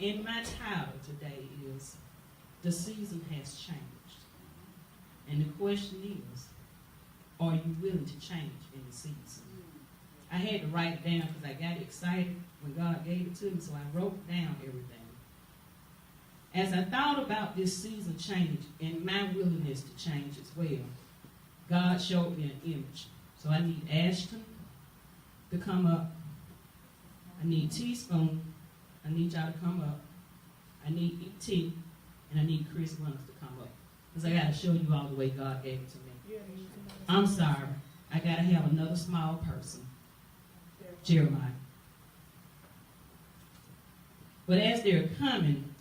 And my title today is, The Season Has Changed. And the question is, are you willing to change in the season? I had to write it down because I got excited when God gave it to me, so I wrote down everything. As I thought about this season change and my willingness to change as well, God showed me an image. So I need Ashton to come up. I need Teaspoon. I need y'all to come up. I need E.T. and I need Chris Runners to come up. Because I got to show you all the way God gave it to me. I'm sorry. I got to have another small person. Jeremiah. But as they're coming,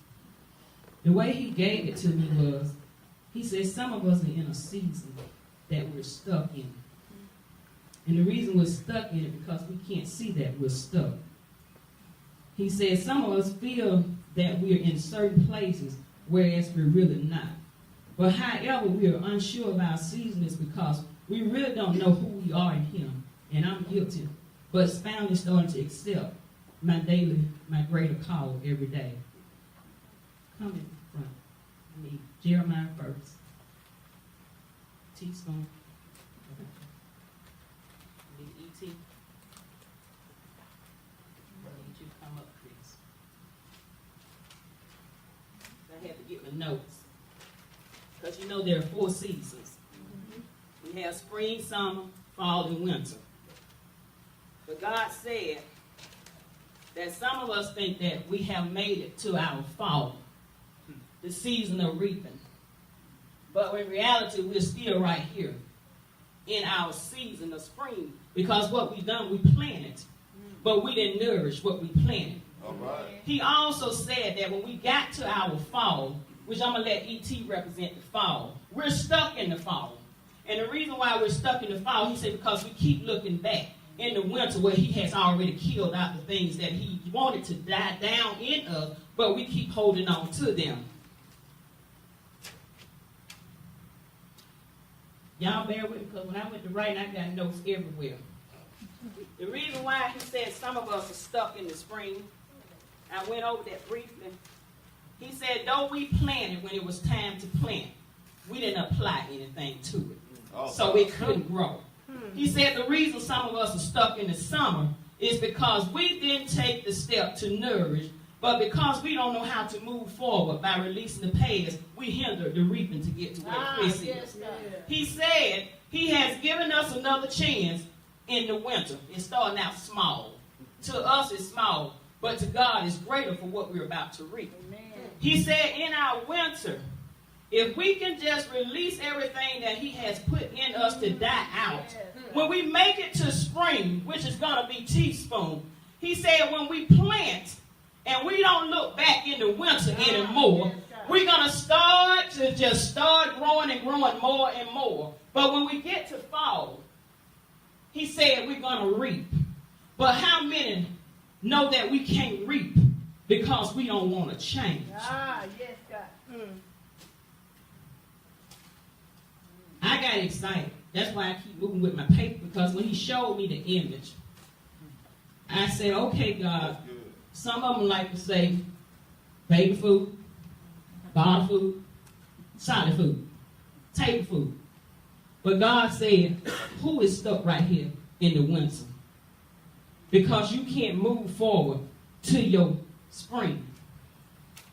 the way he gave it to me was, he said some of us are in a season that we're stuck in. And the reason we're stuck in it because we can't see that we're stuck. He said some of us feel that we're in certain places, whereas we're really not. But however, we are unsure of our season is because we really don't know who we are in him. And I'm guilty. But it's finally starting to accept my greater call every day. Come in front. I need Jeremiah first. Teaspoon. Okay. I need E.T. I need you to come up, Chris. I had to get my notes. Because you know there are 4 seasons. We have spring, summer, fall, and winter. But God said that some of us think that we have made it to our fall, the season of reaping. But in reality, we're still right here in our season of spring. Because what we done, we planted. But we didn't nourish what we planted. All right. He also said that when we got to our fall, which I'm going to let E.T. represent the fall, we're stuck in the fall. And the reason why we're stuck in the fall, he said, because we keep looking back in the winter where he has already killed out the things that he wanted to die down in us, but we keep holding on to them. Y'all bear with me, because when I went to writing, I got notes everywhere. The reason why he said some of us are stuck in the spring, I went over that briefly. He said, though we planted when it was time to plant, we didn't apply anything to it. So it couldn't grow. He said the reason some of us are stuck in the summer is because we didn't take the step to nourish, but because we don't know how to move forward by releasing the past, we hinder the reaping to get to where Chris is. He said he has given us another chance in the winter. It's starting out small. To us it's small, but to God it's greater for what we're about to reap. Amen. He said in our winter, if we can just release everything that he has put in us to die out, when we make it to spring, which is going to be Teaspoon, he said when we plant and we don't look back in the winter anymore, we're going to start growing and growing more and more. But when we get to fall, he said we're going to reap. But how many know that we can't reap because we don't want to change? Yes, God. I got excited. That's why I keep moving with my paper, because when he showed me the image, I said, okay, God, some of them like to say baby food, bottle food, solid food, table food. But God said, who is stuck right here in the winter? Because you can't move forward to your spring.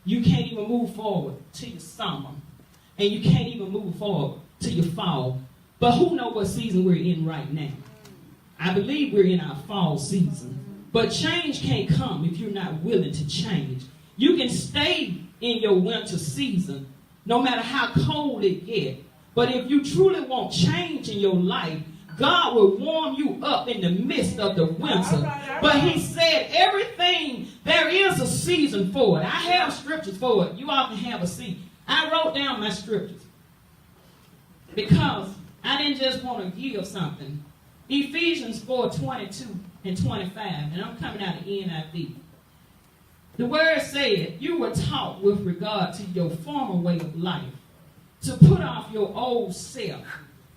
You can't even move forward to your summer. And you can't even move forward to your fall. But who knows what season we're in right now? I believe we're in our fall season. But change can't come if you're not willing to change. You can stay in your winter season no matter how cold it gets. But if you truly want change in your life, God will warm you up in the midst of the winter. But he said everything, there is a season for it. I have scriptures for it. You all can have a seat. I wrote down my scriptures because I didn't just want to give something. Ephesians 4:22 and 25, and I'm coming out of NIV. The word said, you were taught with regard to your former way of life to put off your old self,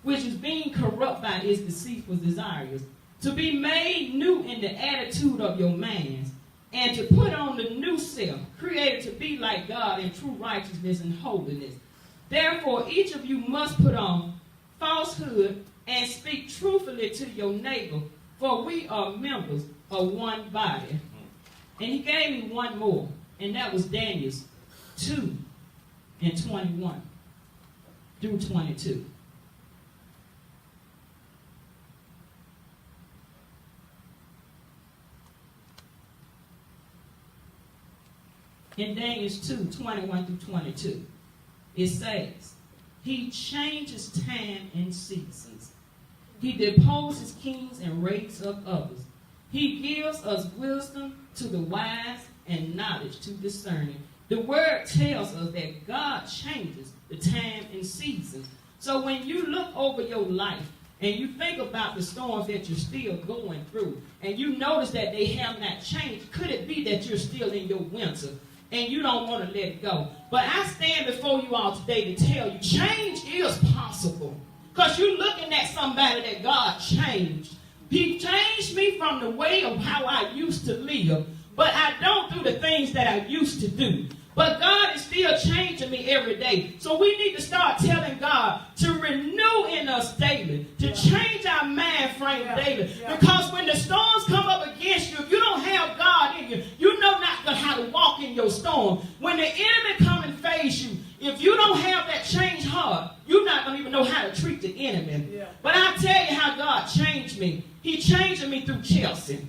which is being corrupt by its deceitful desires, to be made new in the attitude of your minds, and to put on the new self, created be like God in true righteousness and holiness. Therefore, each of you must put on falsehood and speak truthfully to your neighbor, for we are members of one body. And he gave me one more, and that was Daniel 2 and 21 through 22. In Daniel 2, 21 through 22, it says, he changes time and seasons. He deposes kings and raises up others. He gives us wisdom to the wise and knowledge to discerning. The word tells us that God changes the time and seasons. So when you look over your life and you think about the storms that you're still going through, and you notice that they have not changed, could it be that you're still in your winter and you don't want to let it go? But I stand before you all today to tell you, change is possible. Because you're looking at somebody that God changed. He changed me from the way of how I used to live, but I don't do the things that I used to do. But God is still changing me every day. So we need to start telling God to renew in us daily, to change our mind frame daily. Because when the storms come up against you, if you don't have God in you, you know not how to walk in your storm. When the enemy come and face you, if you don't have that changed heart, you're not going to even know how to treat the enemy. But I'll tell you how God changed me. He changed me through Chelsea.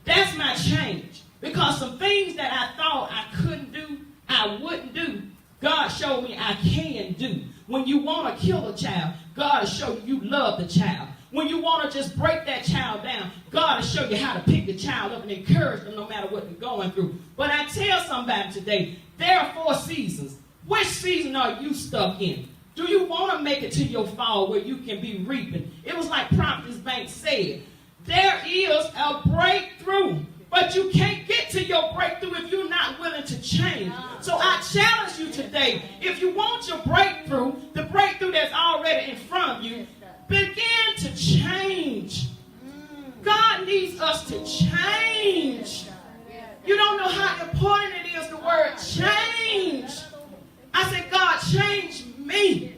That's my change. Because some things that I thought I couldn't do, I wouldn't do, God showed me I can do. When you want to kill a child, God will show you love the child. When you want to just break that child down, God will show you how to pick the child up and encourage them no matter what they're going through. But I tell somebody today, there are 4 seasons. Which season are you stuck in? Do you want to make it to your fall where you can be reaping? It was like Prophetess Banks said, there is a breakthrough. But you can't get to your breakthrough if you're not willing to change. So I challenge you today, if you want your breakthrough, the breakthrough that's already in front of you, begin to change. God needs us to change. You don't know how important it is, the word change. I said, God, change me.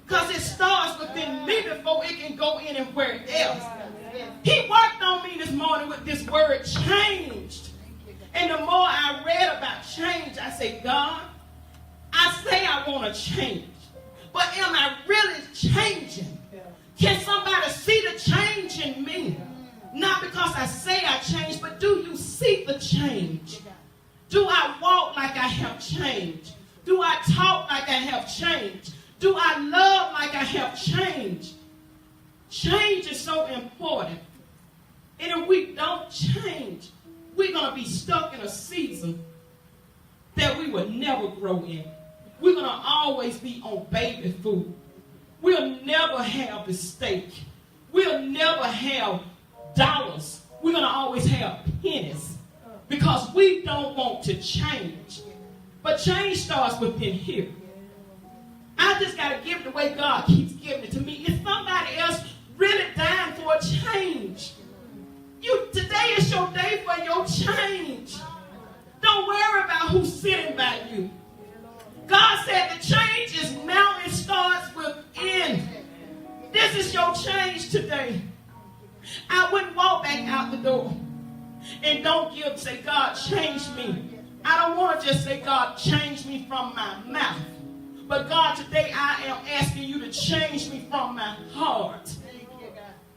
Because it starts within me before it can go anywhere else. He worked on me this morning with this word changed. And the more I read about change, I say, God, I say I want to change. But am I really changing? Can somebody see the change in me? Not because I say I changed, but do you see the change? Do I walk like I have changed? Do I talk like I have changed? Do I love like I have changed? Change is so important. And if we don't change, we're going to be stuck in a season that we will never grow in. We're going to always be on baby food. We'll never have the steak. We'll never have dollars. We're going to always have pennies because we don't want to change. But change starts within here. I just got to give it the way God keeps giving it to me. Is somebody else really dying for a change? Today is your day for your change. Don't worry about who's sitting by you. God said the change is now, it starts within. This is your change today. I wouldn't walk back out the door and say, God, change me. I don't want to just say, God, change me from my mouth. But God, today I am asking you to change me from my heart.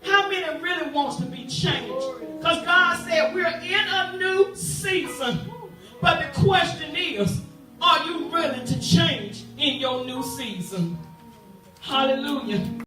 How many really wants to be changed? Because God said we're in a new season. But the question is, are you willing to change in your new season? Hallelujah.